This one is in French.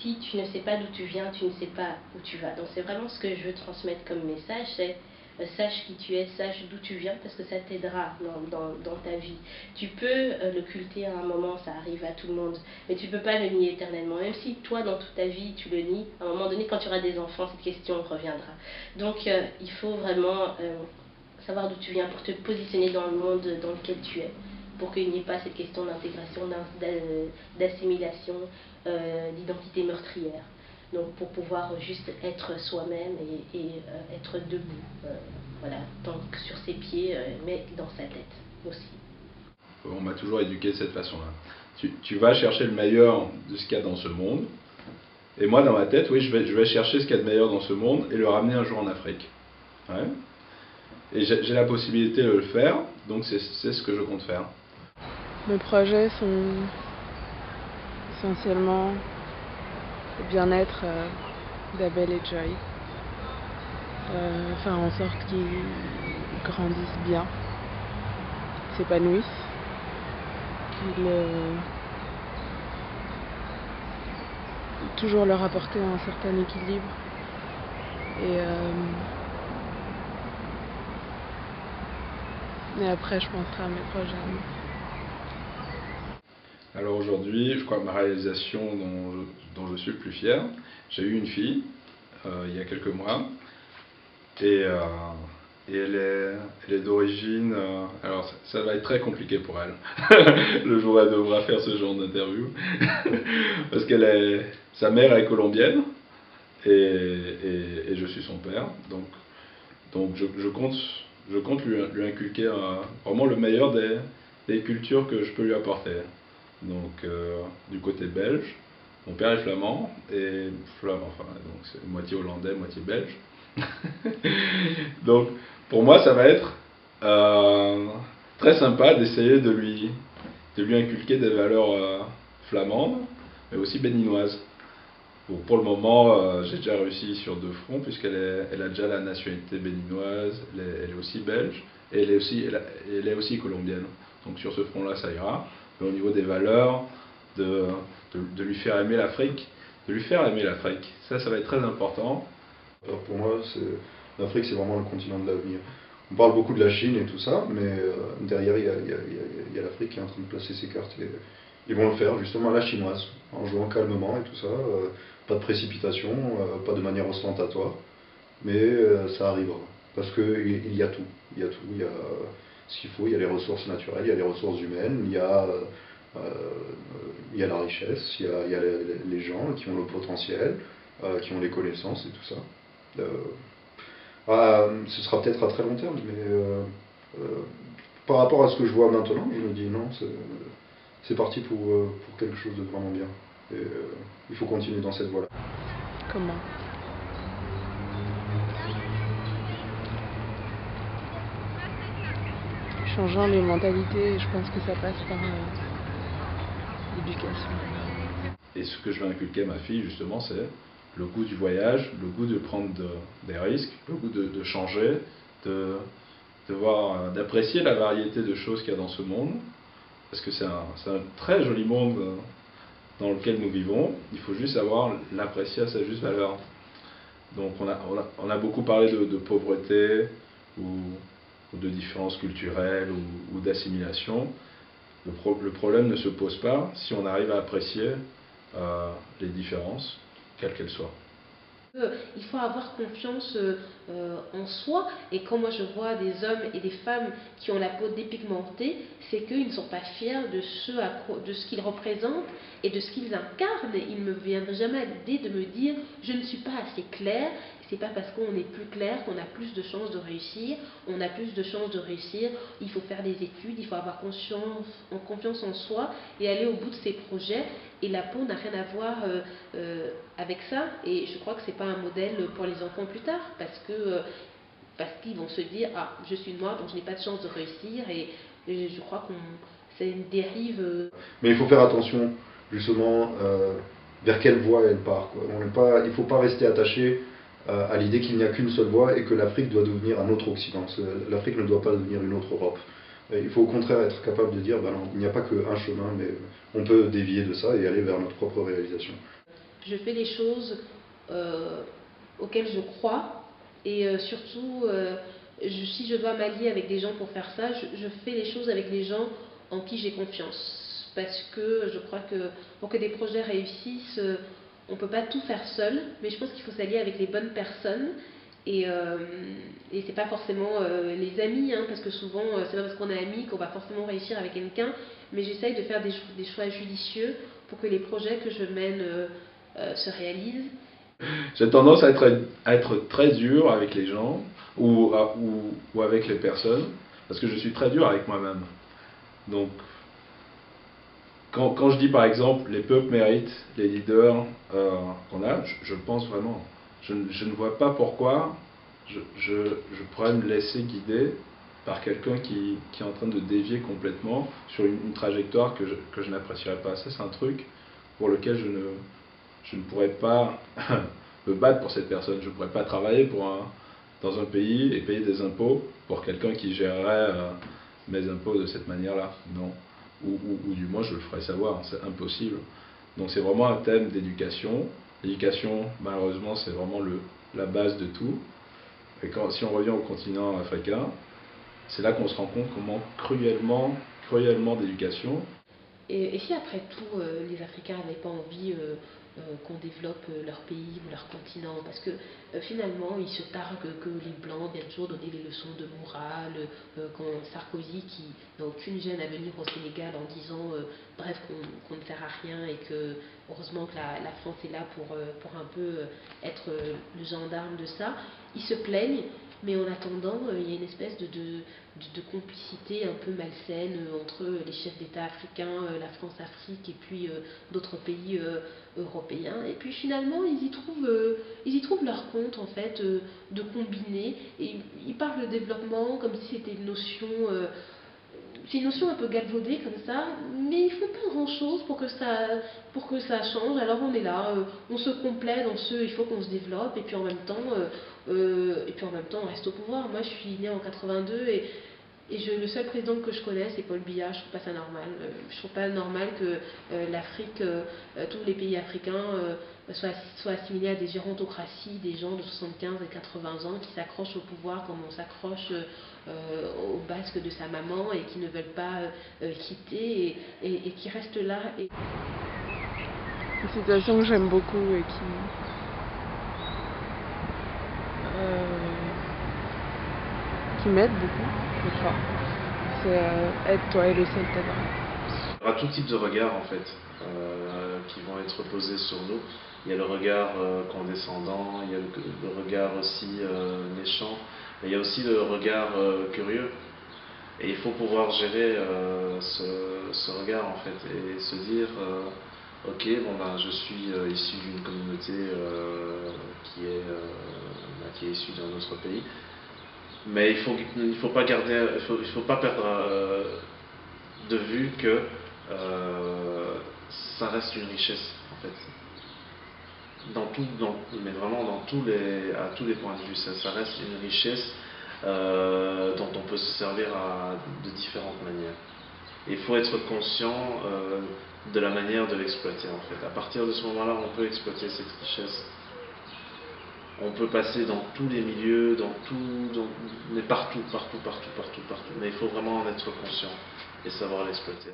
si tu ne sais pas d'où tu viens, tu ne sais pas où tu vas. Donc c'est vraiment ce que je veux transmettre comme message, c'est sache qui tu es, sache d'où tu viens, parce que ça t'aidera dans ta vie. Tu peux l'occulter à un moment, ça arrive à tout le monde, mais tu ne peux pas le nier éternellement. Même si toi, dans toute ta vie, tu le nies, à un moment donné, quand tu auras des enfants, cette question reviendra. Donc il faut vraiment savoir d'où tu viens pour te positionner dans le monde dans lequel tu es, pour qu'il n'y ait pas cette question d'intégration, d'assimilation, d'identité meurtrière. Donc pour pouvoir juste être soi-même et être debout, voilà, donc sur ses pieds, mais dans sa tête aussi. On m'a toujours éduqué de cette façon-là. Tu vas chercher le meilleur de ce qu'il y a dans ce monde, et moi dans ma tête, oui, je vais chercher ce qu'il y a de meilleur dans ce monde et le ramener un jour en Afrique. Ouais. Et j'ai la possibilité de le faire, donc c'est ce que je compte faire. Mes projets sont essentiellement le bien-être d'Abel et Joy. Faire en sorte qu'ils grandissent bien, qu'ils s'épanouissent, qu'ils toujours leur apporter un certain équilibre et après je penserai à mes projets. Alors aujourd'hui, je crois que ma réalisation dont je suis le plus fier, j'ai eu une fille il y a quelques mois, et elle est d'origine, alors ça va être très compliqué pour elle, le jour où elle devra faire ce genre d'interview, parce sa mère est colombienne, et je suis son père, donc je compte lui inculquer vraiment le meilleur des cultures que je peux lui apporter. Donc du côté belge, mon père est flamand, et flamand, enfin, donc c'est moitié hollandais, moitié belge. Donc pour moi ça va être très sympa d'essayer de lui inculquer des valeurs flamandes, mais aussi béninoises. Bon, pour le moment, j'ai déjà réussi sur 2 fronts, puisqu'elle a déjà la nationalité béninoise, elle est aussi belge, et elle est aussi colombienne. Donc sur ce front-là, ça ira. Mais au niveau des valeurs, de lui faire aimer l'Afrique, ça va être très important. Alors pour moi, l'Afrique, c'est vraiment le continent de l'avenir. On parle beaucoup de la Chine et tout ça, mais derrière, il y a l'Afrique qui est en train de placer ses cartes. Et ils vont le faire justement à la chinoise, en jouant calmement et tout ça. Pas de précipitation, pas de manière ostentatoire, mais ça arrivera. Parce qu'il y a tout. Il y a tout. Il y a ce qu'il faut, il y a les ressources naturelles, il y a les ressources humaines, il y a la richesse, il y a les gens qui ont le potentiel, qui ont les connaissances et tout ça. Ce sera peut-être à très long terme, mais par rapport à ce que je vois maintenant, je me dis non, c'est parti pour quelque chose de vraiment bien. Et il faut continuer dans cette voie-là. Comment ? Changeant les mentalités, je pense que ça passe par l'éducation. Et ce que je vais inculquer à ma fille, justement, c'est le goût du voyage, le goût de prendre des risques, le goût de changer, d'apprécier la variété de choses qu'il y a dans ce monde, parce que c'est un très joli monde dans lequel nous vivons. Il faut juste savoir l'apprécier à sa juste valeur. Donc on a beaucoup parlé de pauvreté ou de différences culturelles ou d'assimilation. Le problème ne se pose pas si on arrive à apprécier les différences, quelles qu'elles soient. Il faut avoir confiance en soi, et quand moi je vois des hommes et des femmes qui ont la peau dépigmentée, c'est qu'ils ne sont pas fiers de ce qu'ils représentent et de ce qu'ils incarnent. Il ne me viendrait jamais à l'idée de me dire je ne suis pas assez clair. C'est pas parce qu'on est plus clair qu'on a plus de chances de réussir. On a plus de chances de réussir. Il faut faire des études, il faut avoir confiance en soi et aller au bout de ses projets. Et la peau n'a rien à voir avec ça. Et je crois que c'est pas un modèle pour les enfants plus tard, parce qu'ils vont se dire ah, je suis noire donc je n'ai pas de chance de réussir. Et je crois que c'est une dérive. Mais il faut faire attention justement vers quelle voie elle part, quoi. Il ne faut pas rester attaché à l'idée qu'il n'y a qu'une seule voie et que l'Afrique doit devenir un autre Occident. L'Afrique ne doit pas devenir une autre Europe. Et il faut au contraire être capable de dire ben non, il n'y a pas qu'un chemin, mais on peut dévier de ça et aller vers notre propre réalisation. Je fais les choses auxquelles je crois et surtout, si je dois m'allier avec des gens pour faire ça, je fais les choses avec les gens en qui j'ai confiance. Parce que je crois que pour que des projets réussissent, on ne peut pas tout faire seul, mais je pense qu'il faut s'allier avec les bonnes personnes. Et c'est pas forcément les amis, hein, parce que souvent c'est pas parce qu'on est amis qu'on va forcément réussir avec quelqu'un, mais j'essaye de faire des choix judicieux pour que les projets que je mène se réalisent. J'ai tendance à être très dur avec les gens ou avec les personnes, parce que je suis très dur avec moi-même. Donc, quand je dis par exemple les peuples méritent les leaders qu'on a, je le pense vraiment. Je ne vois pas pourquoi je pourrais me laisser guider par quelqu'un qui est en train de dévier complètement sur une trajectoire que je n'apprécierais pas. Ça, c'est un truc pour lequel je ne pourrais pas me battre pour cette personne. Je ne pourrais pas travailler dans un pays et payer des impôts pour quelqu'un qui gérerait mes impôts de cette manière-là. Non. Ou du moins je le ferai savoir, c'est impossible. Donc c'est vraiment un thème d'éducation. L'éducation, malheureusement, c'est vraiment la base de tout. Et si on revient au continent africain, c'est là qu'on se rend compte qu'on manque cruellement d'éducation. Et si après tout, les Africains n'avaient pas envie qu'on développe leur pays ou leur continent, parce que finalement ils se targuent que les Blancs viennent toujours donner des leçons de morale, quand Sarkozy, qui n'a aucune gêne à venir au Sénégal en disant bref qu'on ne sert à rien et que heureusement que la France est là pour un peu être le gendarme de ça, ils se plaignent. Mais en attendant, il y a une espèce de complicité un peu malsaine entre les chefs d'État africains, la France-Afrique et puis d'autres pays européens. Et puis finalement, ils y trouvent leur compte en fait de combiner. Et ils parlent de développement comme si c'était une notion... c'est une notion un peu galvaudée comme ça, mais ils font pas grand chose pour que ça change. Alors on est là, on se complaît dans il faut qu'on se développe, et puis en même temps, on reste au pouvoir. Moi je suis née en 82 et le seul président que je connais, c'est Paul Biya. Je trouve pas ça normal. Je trouve pas normal que l'Afrique, tous les pays africains soient assimilés à des gérontocraties, des gens de 75 et 80 ans qui s'accrochent au pouvoir comme on s'accroche au basque de sa maman et qui ne veulent pas quitter et qui restent là. Une citation que j'aime beaucoup et qui m'aide beaucoup, je crois. C'est aide-toi et le ciel t'aidera. Il y aura tout type de regards en fait qui vont être posés sur nous. Il y a le regard condescendant, il y a le regard aussi méchant, mais il y a aussi le regard curieux. Et il faut pouvoir gérer ce regard en fait et se dire ok, bon ben je suis issu d'une communauté qui est issue d'un autre pays. Mais il faut pas perdre de vue que ça reste une richesse en fait. Mais vraiment à tous les points de vue, ça reste une richesse dont on peut se servir de différentes manières. Et il faut être conscient de la manière de l'exploiter en fait. À partir de ce moment-là, on peut exploiter cette richesse. On peut passer dans tous les milieux, mais partout. Mais il faut vraiment en être conscient et savoir l'exploiter.